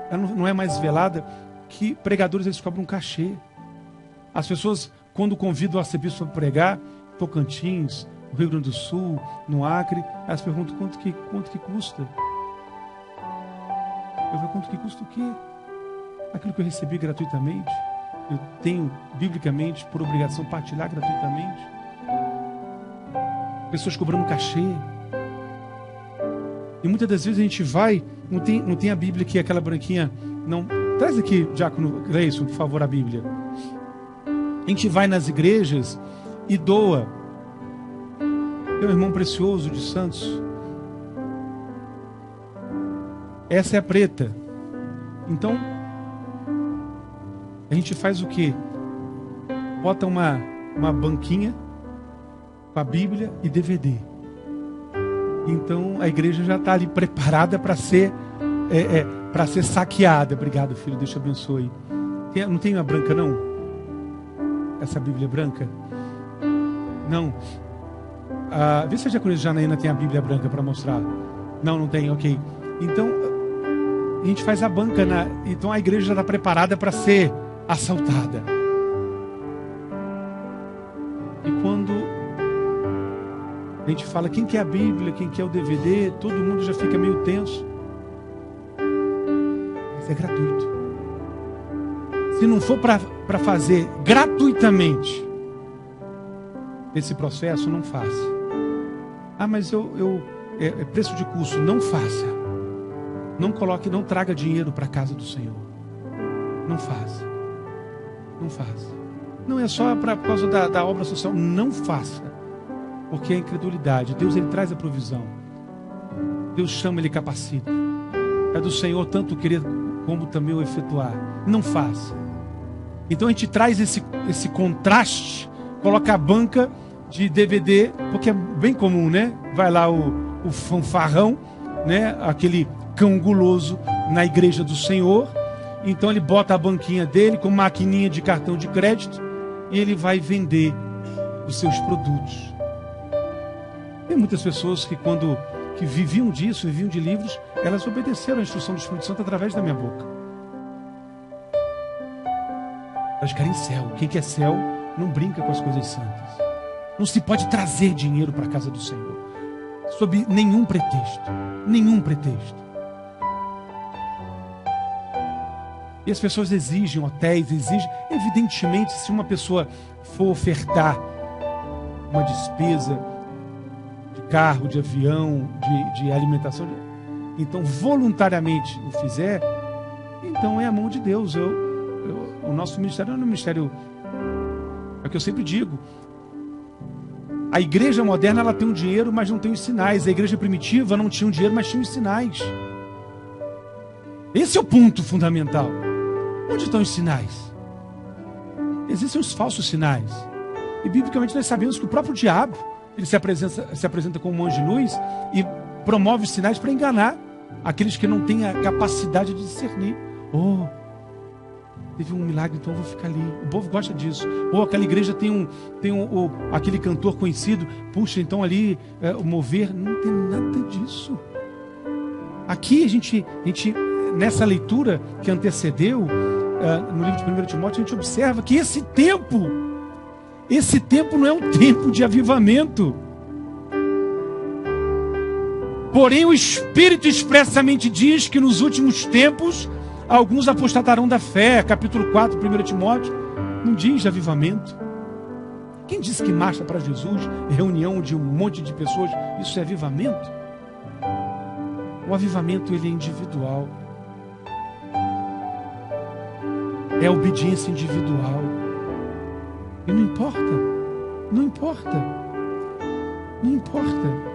ela não é mais velada, que pregadores, eles cobram um cachê. As pessoas, quando convidam o arcebispo para pregar, Tocantins, no Rio Grande do Sul, no Acre, elas perguntam quanto que custa. Eu falo: quanto que custa o quê? Aquilo que eu recebi gratuitamente. Eu tenho, biblicamente, por obrigação, partilhar gratuitamente. Pessoas cobrando cachê. E muitas das vezes a gente vai, não tem a Bíblia aqui, aquela branquinha, não. Traz aqui, Diácono Gleison, por favor, a Bíblia. A gente vai nas igrejas e doa. Meu irmão precioso de Santos, essa é a preta. Então a gente faz o quê? Bota uma banquinha com a Bíblia e DVD. Então a igreja já está ali preparada para ser saqueada. Obrigado, filho, Deus te abençoe. Não tem uma branca, não? Essa Bíblia branca? Não. Vê se a diaconisa Janaína tem a Bíblia branca para mostrar. Não tem, ok. Então a gente faz a banca, então a igreja já está preparada para ser assaltada. E quando a gente fala quem quer a Bíblia, quem quer o DVD, todo mundo já fica meio tenso. Mas é gratuito. Se não for para fazer gratuitamente esse processo, não faça. Mas é preço de custo. Não faça. Não coloque, não traga dinheiro para a casa do Senhor. Não faça. Não faça. Não é só por causa da obra social. Não faça. Porque é incredulidade. Deus, ele traz a provisão. Deus chama, ele capacita. É do Senhor tanto querer como também o efetuar. Não faça. Então a gente traz esse contraste, coloca a banca de DVD, porque é bem comum, né? Vai lá o fanfarrão, né? Aquele cão guloso na igreja do Senhor. Então ele bota a banquinha dele com maquininha de cartão de crédito e ele vai vender os seus produtos. Tem muitas pessoas que viviam disso, viviam de livros, elas obedeceram a instrução do Espírito Santo através da minha boca. Elas querem céu. Quem quer céu não brinca com as coisas santas. Não se pode trazer dinheiro para a casa do Senhor sob nenhum pretexto. Nenhum pretexto. E as pessoas exigem hotéis, exigem. Evidentemente, se uma pessoa for ofertar uma despesa de carro, de avião, de alimentação, então voluntariamente o fizer, então é a mão de Deus. O nosso ministério não é um ministério, é o que eu sempre digo. A igreja moderna, ela tem o dinheiro, mas não tem os sinais. A igreja primitiva não tinha o dinheiro, mas tinha os sinais. Esse é o ponto fundamental. Onde estão os sinais? Existem os falsos sinais. E biblicamente nós sabemos que o próprio diabo, ele se apresenta como um anjo de luz e promove os sinais para enganar aqueles que não têm a capacidade de discernir. Oh, teve um milagre, então eu vou ficar ali. O povo gosta disso. Ou aquela igreja tem aquele cantor conhecido. Puxa, então ali o mover. Não tem nada disso. Aqui a gente nessa leitura que antecedeu, no livro de 1 Timóteo, a gente observa que esse tempo não é um tempo de avivamento. Porém, o Espírito expressamente diz que nos últimos tempos alguns apostatarão da fé. Capítulo 4, 1 Timóteo, não diz de avivamento. Quem disse que marcha para Jesus, reunião de um monte de pessoas, isso é avivamento? O avivamento, ele é individual. É obediência individual. E não importa. Não importa. Não importa.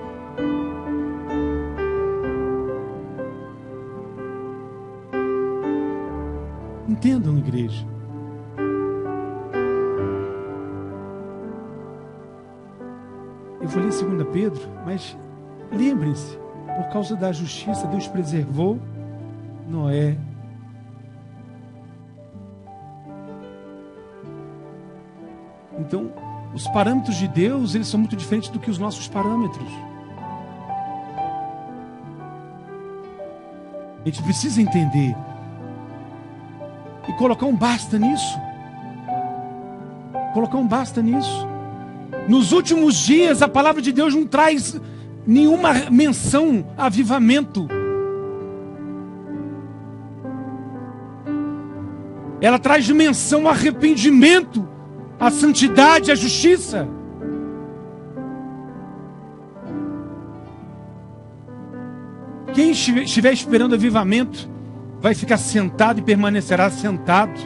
Entendam, igreja. Eu vou ler 2 Pedro, mas lembrem-se, por causa da justiça, Deus preservou Noé. Então, os parâmetros de Deus, eles são muito diferentes do que os nossos parâmetros. A gente precisa entender e colocar um basta nisso. Colocar um basta nisso. Nos últimos dias, a palavra de Deus não traz nenhuma menção a avivamento. Ela traz menção a arrependimento, a santidade, a justiça. Quem estiver esperando avivamento vai ficar sentado e permanecerá sentado.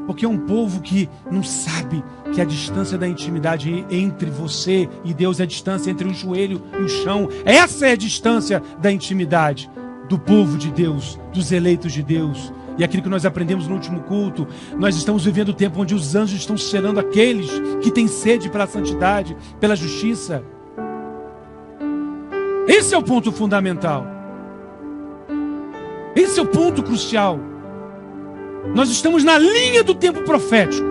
Porque é um povo que não sabe que a distância da intimidade entre você e Deus é a distância entre o joelho e o chão. Essa é a distância da intimidade do povo de Deus, dos eleitos de Deus. E aquilo que nós aprendemos no último culto, nós estamos vivendo o tempo onde os anjos estão selando aqueles que têm sede pela santidade, pela justiça. Esse é o ponto fundamental. Esse é o ponto crucial. Nós estamos na linha do tempo profético,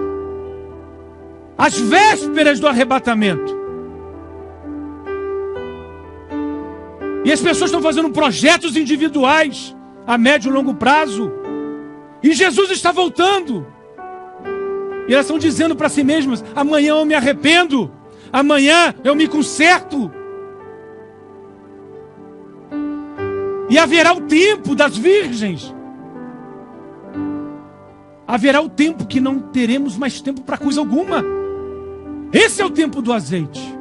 às vésperas do arrebatamento. E as pessoas estão fazendo projetos individuais a médio e longo prazo. E Jesus está voltando. E elas estão dizendo para si mesmas: amanhã eu me arrependo, amanhã eu me conserto. E haverá o tempo das virgens. Haverá o tempo que não teremos mais tempo para coisa alguma. Esse é o tempo do azeite.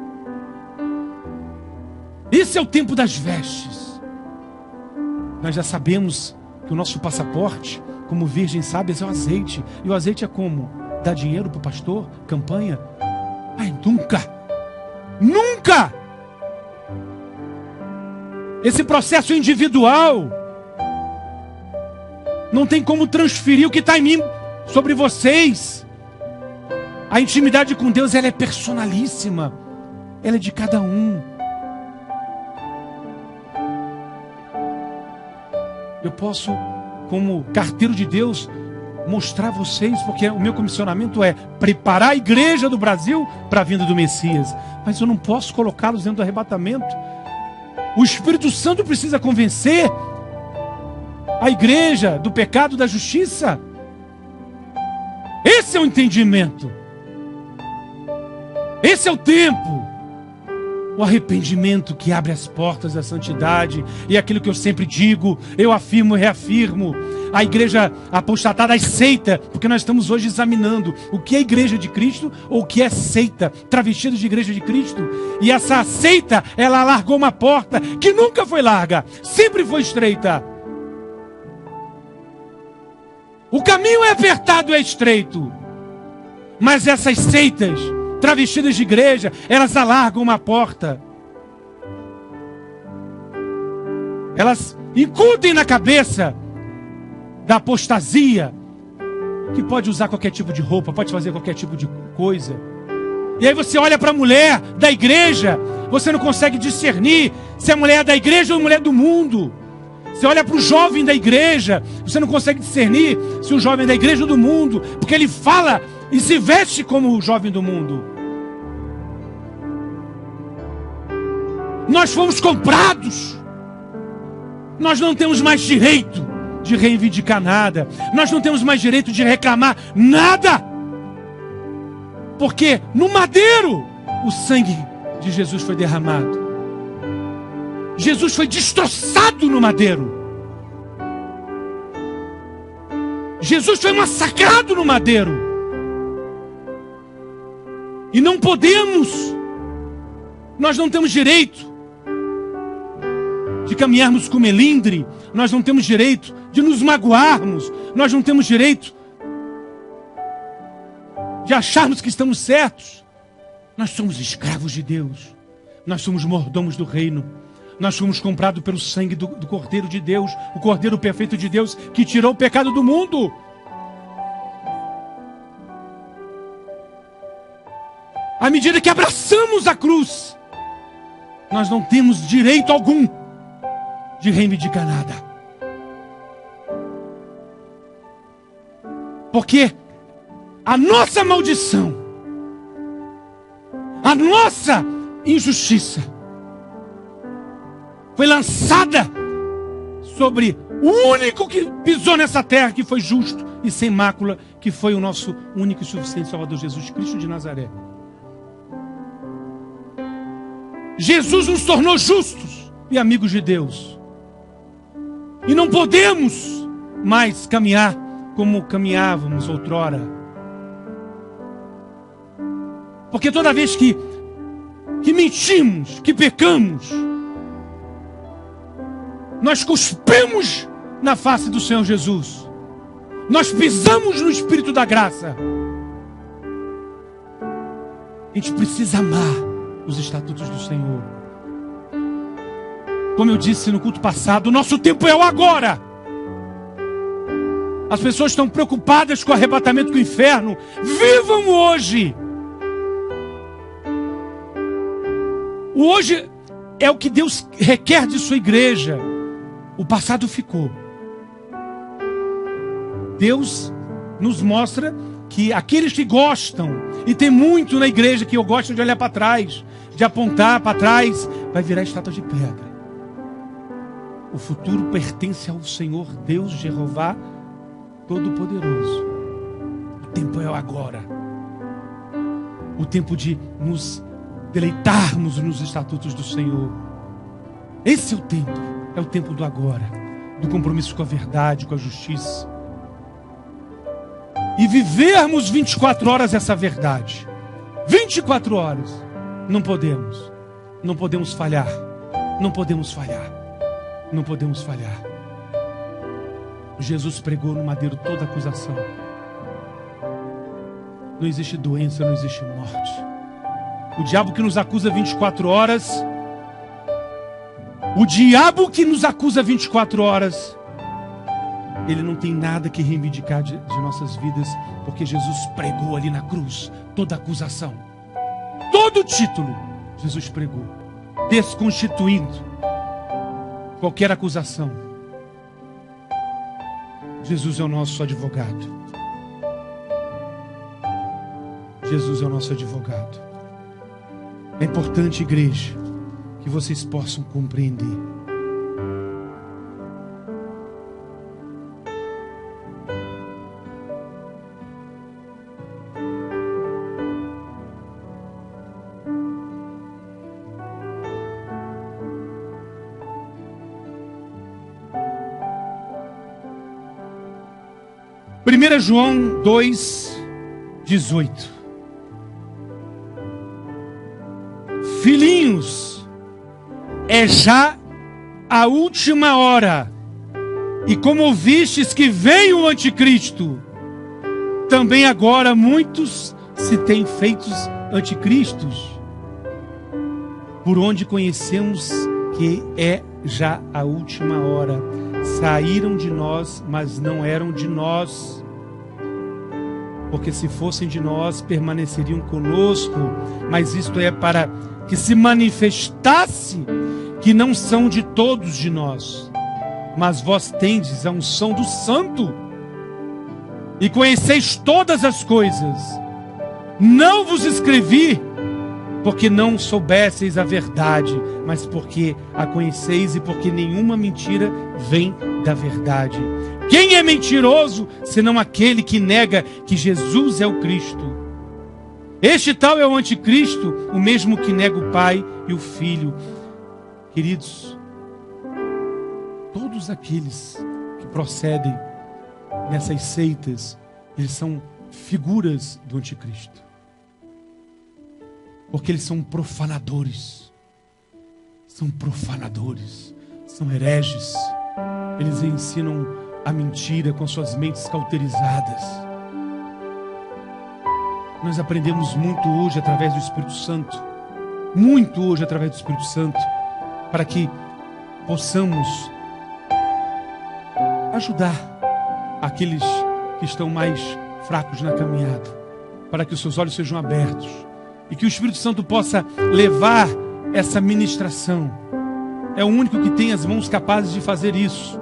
Esse é o tempo das vestes. Nós já sabemos que o nosso passaporte, como virgens sábias, é o azeite. E o azeite é como? Dá dinheiro para o pastor? Campanha? Ai, nunca! Nunca! Esse processo individual não tem como transferir o que está em mim sobre vocês. A intimidade com Deus, ela é personalíssima. Ela é de cada um. Eu posso, como carteiro de Deus, mostrar a vocês, porque o meu comissionamento é preparar a igreja do Brasil para a vinda do Messias. Mas eu não posso colocá-los dentro do arrebatamento. O Espírito Santo precisa convencer a igreja do pecado, da justiça. Esse é o entendimento. Esse é o tempo. O arrependimento que abre as portas da santidade. E é aquilo que eu sempre digo, eu afirmo e reafirmo. A igreja apostatada aceita, porque nós estamos hoje examinando o que é igreja de Cristo ou o que é seita, travestida de igreja de Cristo. E essa seita, ela largou uma porta que nunca foi larga, sempre foi estreita. O caminho é apertado, é estreito. Mas essas seitas, travestidas de igreja, elas alargam uma porta. Elas incutem na cabeça da apostasia, que pode usar qualquer tipo de roupa, pode fazer qualquer tipo de coisa. E aí você olha para a mulher da igreja, você não consegue discernir se a mulher é da igreja ou a mulher do mundo. Você olha para o jovem da igreja, você não consegue discernir se o jovem é da igreja ou do mundo, porque ele fala e se veste como o jovem do mundo. Nós fomos comprados. Nós não temos mais direito de reivindicar nada. Nós não temos mais direito de reclamar nada. Porque no madeiro o sangue de Jesus foi derramado. Jesus foi destroçado no madeiro. Jesus foi massacrado no madeiro. E não podemos, nós não temos direito de caminharmos com melindre, nós não temos direito de nos magoarmos, nós não temos direito de acharmos que estamos certos. Nós somos escravos de Deus, nós somos mordomos do reino. Nós fomos comprados pelo sangue do Cordeiro de Deus, o Cordeiro perfeito de Deus, que tirou o pecado do mundo. À medida que abraçamos a cruz, nós não temos direito algum de reivindicar nada. Porque a nossa maldição, a nossa injustiça, foi lançada sobre o único que pisou nessa terra, que foi justo e sem mácula, que foi o nosso único e suficiente Salvador, Jesus Cristo de Nazaré. Jesus nos tornou justos e amigos de Deus. E não podemos mais caminhar como caminhávamos outrora. Porque toda vez que mentimos, que pecamos, nós cuspimos na face do Senhor Jesus. Nós pisamos no Espírito da graça. A gente precisa amar os estatutos do Senhor. Como eu disse no culto passado, o nosso tempo é o agora. As pessoas estão preocupadas com o arrebatamento do inferno. Vivam hoje. O hoje é o que Deus requer de sua igreja. O passado ficou. Deus nos mostra que aqueles que gostam, e tem muito na igreja que eu gosto de olhar para trás, de apontar para trás, vai virar estátua de pedra. O futuro pertence ao Senhor Deus, Jeová Todo-Poderoso. O tempo é o agora. O tempo de nos deleitarmos nos estatutos do Senhor. Esse é o tempo. É o tempo do agora, do compromisso com a verdade, com a justiça. E vivermos 24 horas essa verdade. 24 horas. Não podemos. Não podemos falhar. Não podemos falhar. Não podemos falhar. Jesus pregou no madeiro toda acusação. Não existe doença, não existe morte. O diabo que nos acusa 24 horas... O diabo que nos acusa 24 horas, ele não tem nada que reivindicar de nossas vidas, porque Jesus pregou ali na cruz toda acusação, todo título, Jesus pregou, desconstituindo qualquer acusação. Jesus é o nosso advogado. Jesus é o nosso advogado. É importante, igreja, que vocês possam compreender. Primeira João 2:18. Filhinhos, é já a última hora. E como ouvistes que veio o anticristo, também agora muitos se têm feitos anticristos, por onde conhecemos que é já a última hora. Saíram de nós, mas não eram de nós, porque se fossem de nós, permaneceriam conosco, mas isto é para que se manifestasse que não são de todos de nós. Mas vós tendes a unção do Santo, e conheceis todas as coisas. Não vos escrevi porque não soubesseis a verdade, mas porque a conheceis e porque nenhuma mentira vem da verdade. Quem é mentiroso, senão aquele que nega que Jesus é o Cristo? Este tal é o anticristo, o mesmo que nega o Pai e o Filho. Queridos, todos aqueles que procedem nessas seitas, eles são figuras do anticristo. Porque eles são profanadores. São profanadores. São hereges. Eles ensinam a mentira com suas mentes cauterizadas. Nós aprendemos muito hoje através do Espírito Santo. Muito hoje através do Espírito Santo. Para que possamos ajudar aqueles que estão mais fracos na caminhada. Para que os seus olhos sejam abertos. E que o Espírito Santo possa levar essa ministração. É o único que tem as mãos capazes de fazer isso.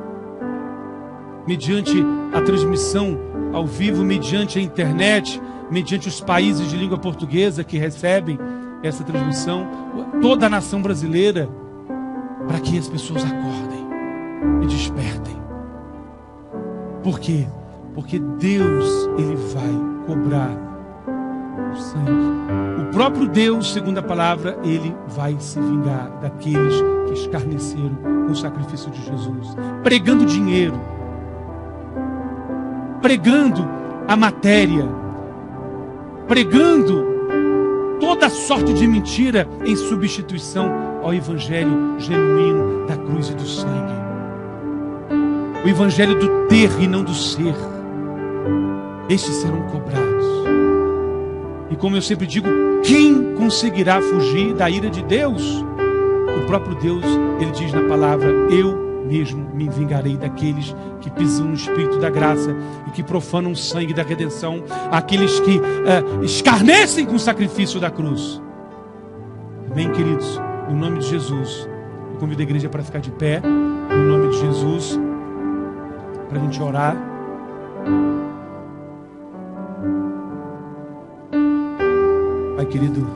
Mediante a transmissão ao vivo, mediante a internet, mediante os países de língua portuguesa que recebem essa transmissão, toda a nação brasileira, para que as pessoas acordem e despertem. Por quê? Porque Deus, Ele vai cobrar o sangue. O próprio Deus, segundo a palavra, Ele vai se vingar daqueles que escarneceram com o sacrifício de Jesus, pregando dinheiro, pregando a matéria, pregando toda sorte de mentira em substituição ao evangelho genuíno da cruz e do sangue, o evangelho do ter e não do ser. Estes serão cobrados. E como eu sempre digo, quem conseguirá fugir da ira de Deus? O próprio Deus, Ele diz na palavra: eu mesmo me vingarei daqueles que pisam no Espírito da graça e que profanam o sangue da redenção, aqueles que escarnecem com o sacrifício da cruz. Amém, queridos? No nome de Jesus, eu convido a igreja para ficar de pé, no nome de Jesus, para a gente orar. Pai querido,